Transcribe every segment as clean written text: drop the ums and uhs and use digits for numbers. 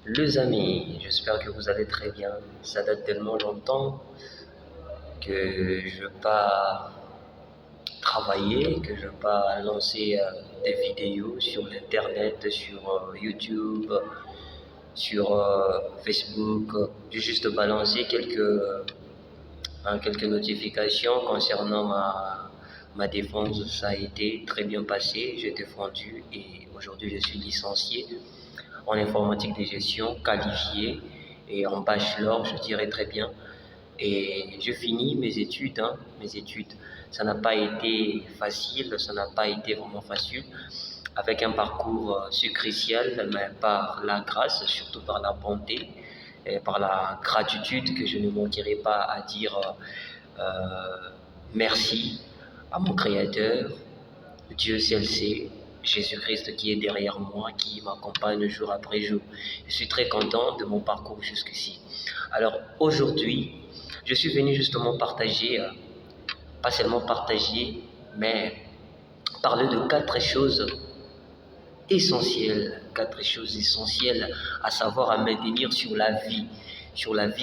Les amis, j'espère que vous allez très bien. Ça date tellement longtemps que je ne veux pas travailler, que je ne veux pas lancer des vidéos sur l'internet, sur YouTube, sur Facebook. J'ai juste balancé quelques notifications concernant ma défense. Ça a été très bien passé. J'ai défendu et aujourd'hui je suis licencié en informatique de gestion, qualifié et en bachelor, je dirais très bien. Et je finis mes études, mes études. Ça n'a pas été facile, ça n'a pas été vraiment facile, avec un parcours sucricial, mais par la grâce, surtout par la bonté et par la gratitude que je ne manquerai pas à dire merci à mon Créateur, Dieu seul sait, Jésus-Christ qui est derrière moi, qui m'accompagne jour après jour. Je suis très content de mon parcours jusqu'ici. Alors aujourd'hui, je suis venu justement partager, pas seulement partager, mais parler de quatre choses essentielles à savoir à maintenir sur la vie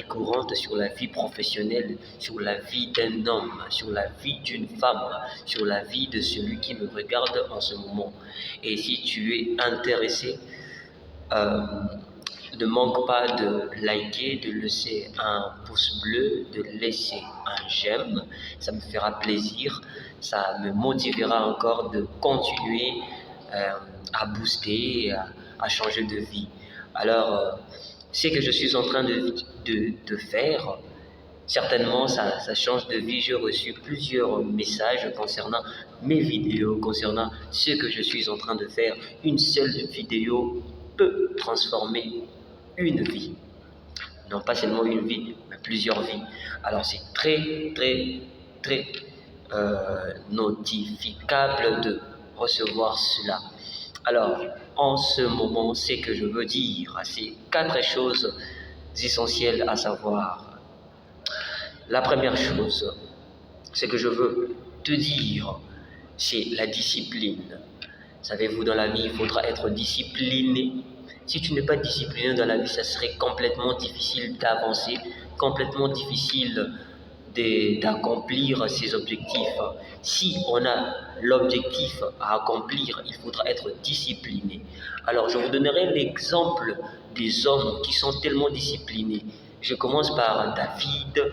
courante, sur la vie professionnelle, sur la vie d'un homme, sur la vie d'une femme, sur la vie de celui qui me regarde en ce moment. Et si tu es intéressé, ne manque pas de liker, de laisser un pouce bleu, de laisser un j'aime. Ça me fera plaisir, ça me motivera encore de continuer à booster, à changer de vie. Alors, ce que je suis en train de faire, certainement ça change de vie. J'ai reçu plusieurs messages concernant mes vidéos, concernant ce que je suis en train de faire. Une seule vidéo peut transformer une vie. Non pas seulement une vie, mais plusieurs vies. Alors c'est très notifiable de recevoir cela. Alors, en ce moment, ce que je veux dire, c'est quatre choses essentielles à savoir. La première chose, ce que je veux te dire, c'est la discipline. Savez-vous, dans la vie, il faudra être discipliné. Si tu n'es pas discipliné dans la vie, ça serait complètement difficile d'avancer, complètement difficile d'accomplir ses objectifs. Si on a l'objectif à accomplir, il faudra être discipliné. Alors, je vous donnerai l'exemple des hommes qui sont tellement disciplinés. Je commence par David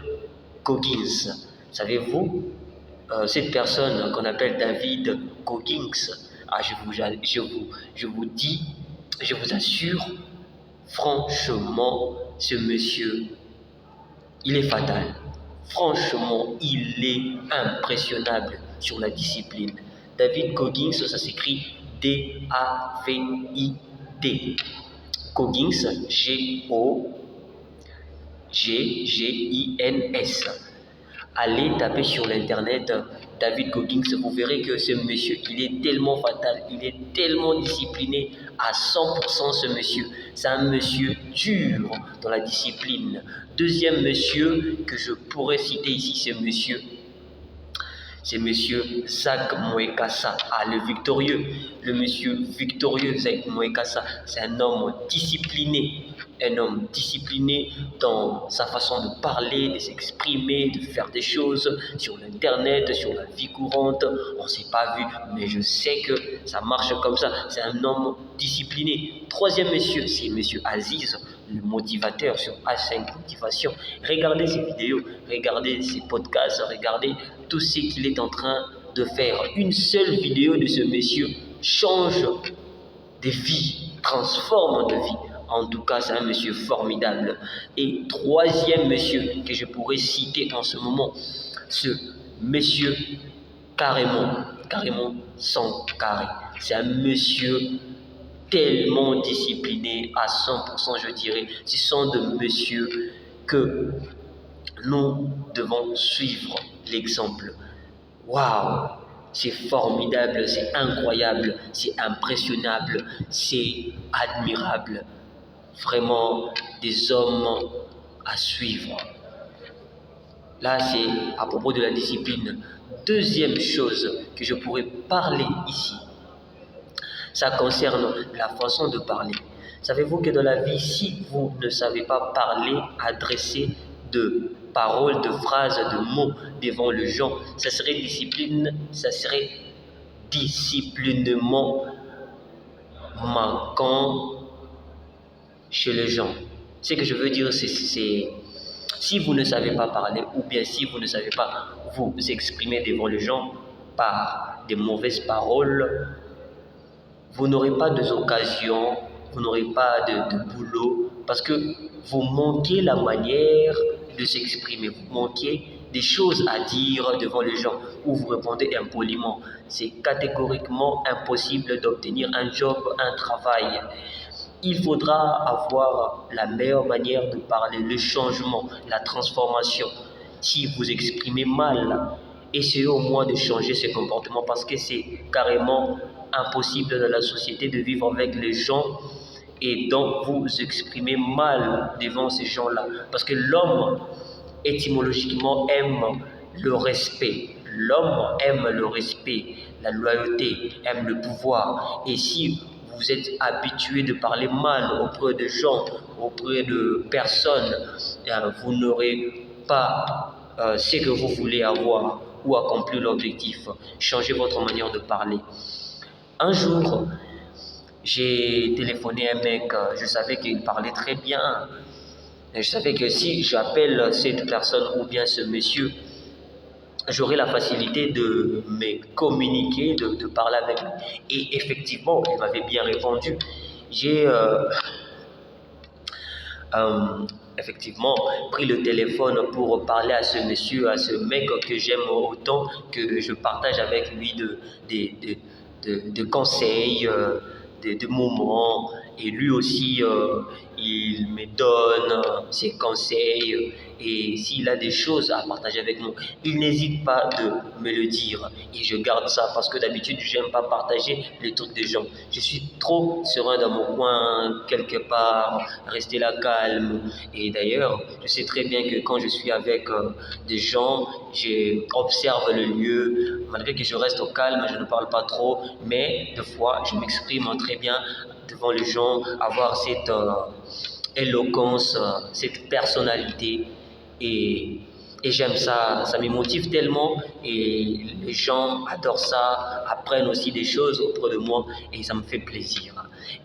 Goggins. Savez-vous, cette personne qu'on appelle David Goggins, je vous dis, je vous assure, franchement, ce monsieur, il est fatal. Franchement, il est impressionnable sur la discipline. David Goggins, ça s'écrit D-A-V-I-D. Goggins, G-O-G-G-I-N-S. Allez taper sur l'internet David Goggins, vous verrez que ce monsieur, il est tellement fatal, il est tellement discipliné à 100% ce monsieur. C'est un monsieur dur dans la discipline. Deuxième monsieur que je pourrais citer ici, c'est monsieur Zach Mwekassa, le victorieux. Le monsieur victorieux Zach Mwekassa, c'est un homme discipliné dans sa façon de parler, de s'exprimer, de faire des choses sur l'internet, sur la vie courante. On ne s'est pas vu, mais je sais que ça marche comme ça. C'est un homme discipliné. Troisième monsieur, c'est monsieur Aziz, le motivateur sur H5 Motivation. Regardez ses vidéos, regardez ses podcasts, regardez tout ce qu'il est en train de faire. Une seule vidéo de ce monsieur change de vie, transforme de vie. En tout cas, c'est un monsieur formidable. Et troisième monsieur que je pourrais citer en ce moment, ce monsieur carrément sans carré. C'est un monsieur tellement discipliné à 100%, je dirais. Ce sont des messieurs que nous devons suivre l'exemple. Waouh! C'est formidable, c'est incroyable, c'est impressionnable, c'est admirable. Vraiment des hommes à suivre. Là, c'est à propos de la discipline. Deuxième chose que je pourrais parler ici, ça concerne la façon de parler. Savez-vous que dans la vie, si vous ne savez pas parler, adresser de paroles, de phrases, de mots devant les gens, ça serait disciplinement manquant chez les gens. Ce que je veux dire, c'est si vous ne savez pas parler ou bien si vous ne savez pas vous exprimer devant les gens par des mauvaises paroles, vous n'aurez pas d'occasions, vous n'aurez pas de boulot parce que vous manquez la manière de s'exprimer, vous manquez des choses à dire devant les gens ou vous répondez impoliment. C'est catégoriquement impossible d'obtenir un job, un travail. Il faudra avoir la meilleure manière de parler, le changement, la transformation. Si vous exprimez mal, essayez au moins de changer ce comportement parce que c'est carrément impossible dans la société de vivre avec les gens et donc vous exprimez mal devant ces gens-là. Parce que l'homme, étymologiquement, aime le respect. L'homme aime le respect, la loyauté, aime le pouvoir. Et si vous êtes habitué de parler mal auprès de gens, auprès de personnes, vous n'aurez pas ce que vous voulez avoir ou accomplir l'objectif. Changez votre manière de parler. Un jour, j'ai téléphoné à un mec, je savais qu'il parlait très bien. Et je savais que si j'appelle cette personne ou bien ce monsieur, j'aurai la facilité de me communiquer, de parler avec lui. Et effectivement, il m'avait bien répondu. J'ai effectivement pris le téléphone pour parler à ce monsieur, à ce mec que j'aime autant, que je partage avec lui de conseils, de moments. Et lui aussi, il me donne ses conseils. Et s'il a des choses à partager avec moi, il n'hésite pas de me le dire. Et je garde ça parce que d'habitude, je n'aime pas partager les trucs des gens. Je suis trop serein dans mon coin, quelque part, rester là calme. Et d'ailleurs, je sais très bien que quand je suis avec des gens, j'observe le lieu. Malgré que je reste au calme, je ne parle pas trop. Mais des fois, je m'exprime très bien devant les gens, avoir cette éloquence, cette personnalité. Et j'aime ça, ça me motive tellement et les gens adorent ça, apprennent aussi des choses auprès de moi et ça me fait plaisir.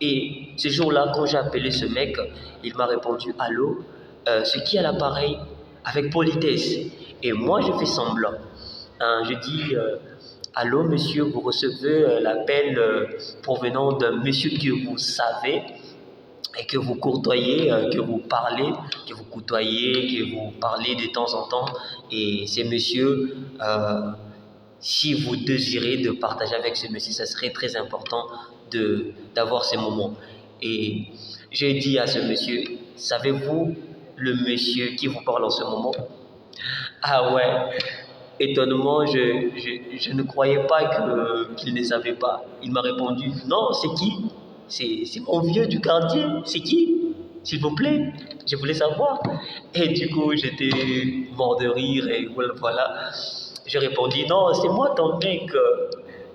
Et ce jour-là, quand j'ai appelé ce mec, il m'a répondu allô, ce qui est à l'appareil avec politesse. Et moi, je fais semblant. Je dis allô monsieur, vous recevez l'appel provenant d'un monsieur que vous savez et que vous courtoyez, que vous parlez, que vous côtoyez, que vous parlez de temps en temps. Et ces messieurs, si vous désirez de partager avec ce monsieur, ça serait très important d'avoir ces moments. Et j'ai dit à ce monsieur, savez-vous le monsieur qui vous parle en ce moment? Ah ouais, étonnement, je ne croyais pas qu'il ne savait pas. Il m'a répondu, non, c'est qui? C'est mon vieux du quartier. C'est qui? S'il vous plaît, je voulais savoir. Et du coup, j'étais mort de rire et voilà. Je répondis, non, c'est moi ton mec.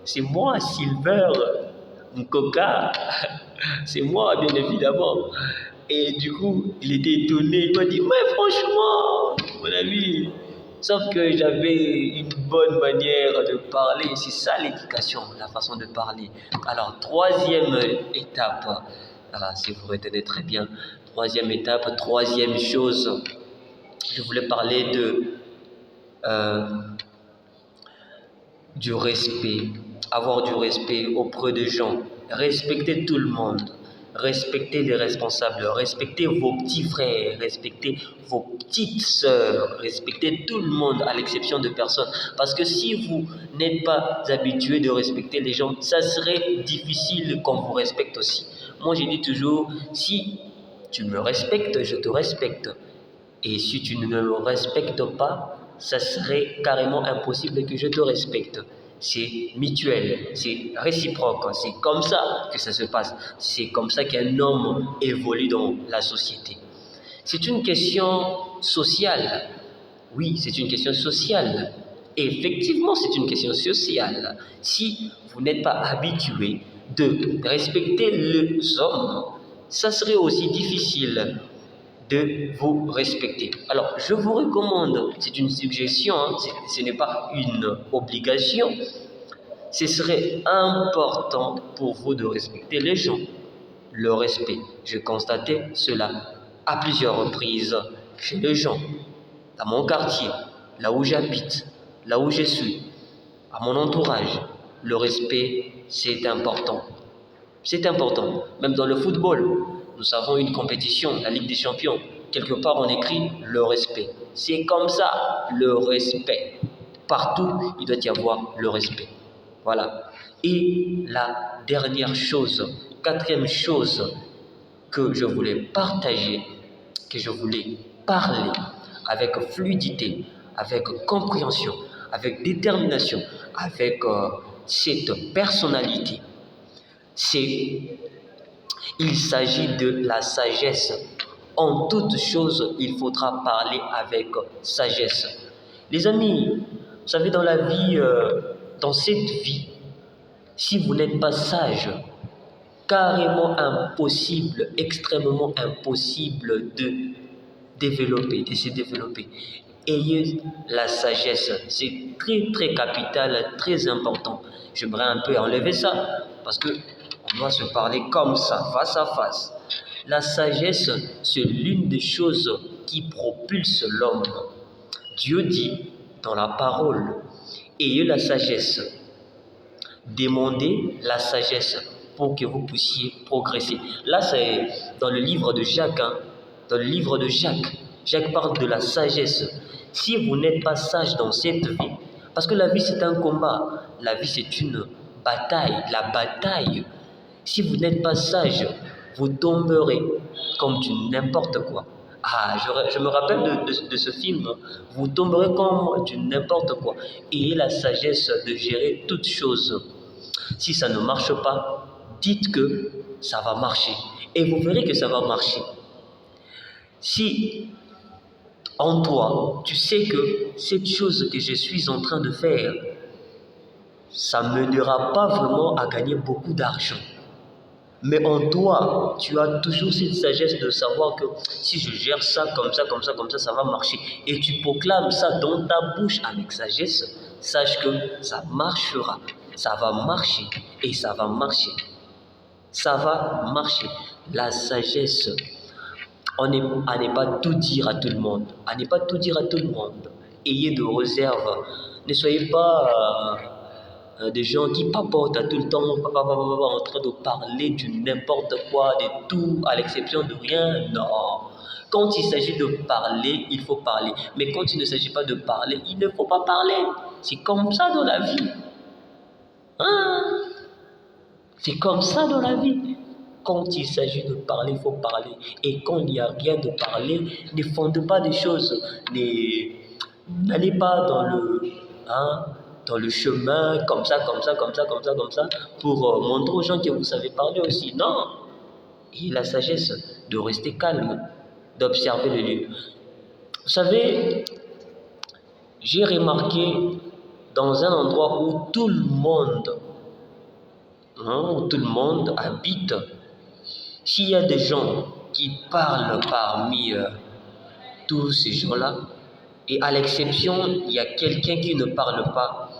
C'est moi, Silver, Coca. C'est moi, bien évidemment. Et du coup, il était étonné. Il m'a dit, mais franchement, mon ami. Sauf que j'avais une bonne manière de parler. C'est ça l'éducation, la façon de parler. Alors, troisième étape. Si vous retenez très bien. Troisième étape, troisième chose. Je voulais parler du respect. Avoir du respect auprès des gens. Respecter tout le monde. Respectez les responsables, respectez vos petits frères, respectez vos petites sœurs, respectez tout le monde à l'exception de personne. Parce que si vous n'êtes pas habitué de respecter les gens, ça serait difficile qu'on vous respecte aussi. Moi, je dis toujours, si tu me respectes, je te respecte. Et si tu ne me respectes pas, ça serait carrément impossible que je te respecte. C'est mutuel, c'est réciproque, c'est comme ça que ça se passe. C'est comme ça qu'un homme évolue dans la société. C'est une question sociale. Oui, c'est une question sociale. Effectivement, c'est une question sociale. Si vous n'êtes pas habitué de respecter les hommes, ça serait aussi difficile de vous respecter. Alors, je vous recommande, c'est une suggestion, hein, ce n'est pas une obligation, ce serait important pour vous de respecter les gens. Le respect, je constatais cela à plusieurs reprises chez les gens, dans mon quartier, là où j'habite, là où je suis, à mon entourage. Le respect, c'est important. C'est important. Même dans le football, nous avons une compétition, la Ligue des Champions. Quelque part, on écrit le respect. C'est comme ça, le respect. Partout, il doit y avoir le respect. Voilà. Et la dernière chose, quatrième chose que je voulais partager, que je voulais parler avec fluidité, avec compréhension, avec détermination, avec cette personnalité, il s'agit de la sagesse. En toute chose, il faudra parler avec sagesse. Les amis, vous savez, dans la vie, dans cette vie, si vous n'êtes pas sage, carrément impossible, extrêmement impossible de se développer. Ayez la sagesse, c'est très très capital, très important. J'aimerais un peu enlever ça parce que on doit se parler comme ça, face à face. La sagesse, c'est l'une des choses qui propulse l'homme. Dieu dit dans la parole, ayez la sagesse. Demandez la sagesse pour que vous puissiez progresser. Là, c'est dans le livre de Jacques. Dans le livre de Jacques, Jacques parle de la sagesse. Si vous n'êtes pas sage dans cette vie, parce que la vie c'est un combat, la vie c'est une bataille, la bataille. Si vous n'êtes pas sage, vous tomberez comme du n'importe quoi. Ah, je me rappelle de ce film. Vous tomberez comme du n'importe quoi. Ayez la sagesse de gérer toutes choses. Si ça ne marche pas, dites que ça va marcher. Et vous verrez que ça va marcher. Si en toi, tu sais que cette chose que je suis en train de faire, ça ne mènera pas vraiment à gagner beaucoup d'argent. Mais en toi, tu as toujours cette sagesse de savoir que si je gère ça comme ça, comme ça, comme ça va marcher. Et tu proclames ça dans ta bouche avec sagesse, sache que ça marchera. Ça va marcher et ça va marcher. Ça va marcher. La sagesse, à ne pas tout dire à tout le monde. À ne pas tout dire à tout le monde. Ayez de réserve. Ne soyez pas des gens qui papotent à tout le temps, en train de parler du n'importe quoi, de tout, à l'exception de rien. Non. Quand il s'agit de parler, il faut parler. Mais quand il ne s'agit pas de parler, il ne faut pas parler. C'est comme ça dans la vie. Hein? C'est comme ça dans la vie. Quand il s'agit de parler, il faut parler. Et quand il n'y a rien de parler, ne fondez pas des choses. N'allez pas dans le chemin, comme ça, pour montrer aux gens que vous savez parler aussi. Non. Et la sagesse de rester calme, d'observer le lieu. Vous savez, j'ai remarqué dans un endroit où tout le monde habite, s'il y a des gens qui parlent parmi tous ces gens-là, et à l'exception, il y a quelqu'un qui ne parle pas,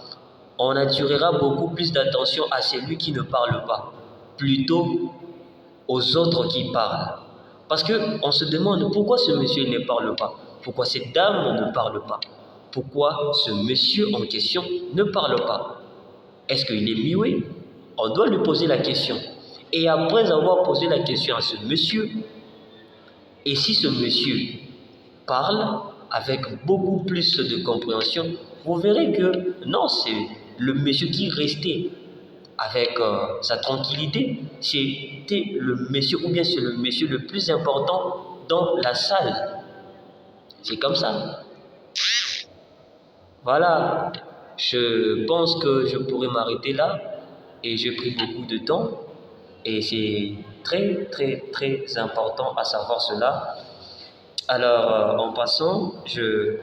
on attirera beaucoup plus d'attention à celui qui ne parle pas, plutôt aux autres qui parlent. Parce qu'on se demande pourquoi ce monsieur ne parle pas, pourquoi cette dame ne parle pas, pourquoi ce monsieur en question ne parle pas. Est-ce qu'il est muet? On doit lui poser la question. Et après avoir posé la question à ce monsieur, et si ce monsieur parle avec beaucoup plus de compréhension, vous verrez que non, c'est le monsieur qui restait avec sa tranquillité, c'était le monsieur, ou bien c'est le monsieur le plus important dans la salle. C'est comme ça. Voilà, je pense que je pourrais m'arrêter là et j'ai pris beaucoup de temps et c'est très très très important à savoir cela. Alors en passant, je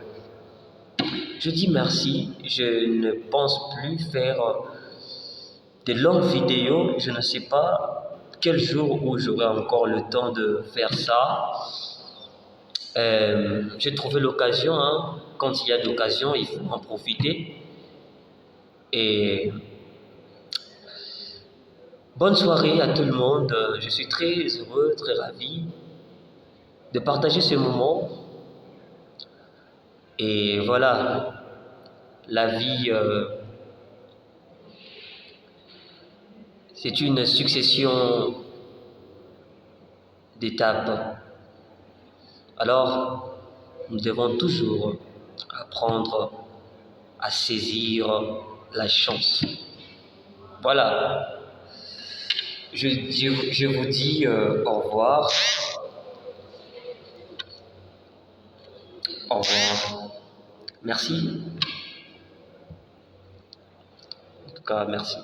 dis merci, je ne pense plus faire de longues vidéos, je ne sais pas quel jour où j'aurai encore le temps de faire ça. J'ai trouvé l'occasion, hein. Quand il y a de l'occasion, il faut en profiter. Et bonne soirée à tout le monde. Je suis très heureux, très ravi de partager ce moment. Et voilà, la vie, c'est une succession d'étapes. Alors, nous devons toujours apprendre à saisir la chance. Voilà, je vous dis au revoir. Au revoir. Merci. En tout cas, merci.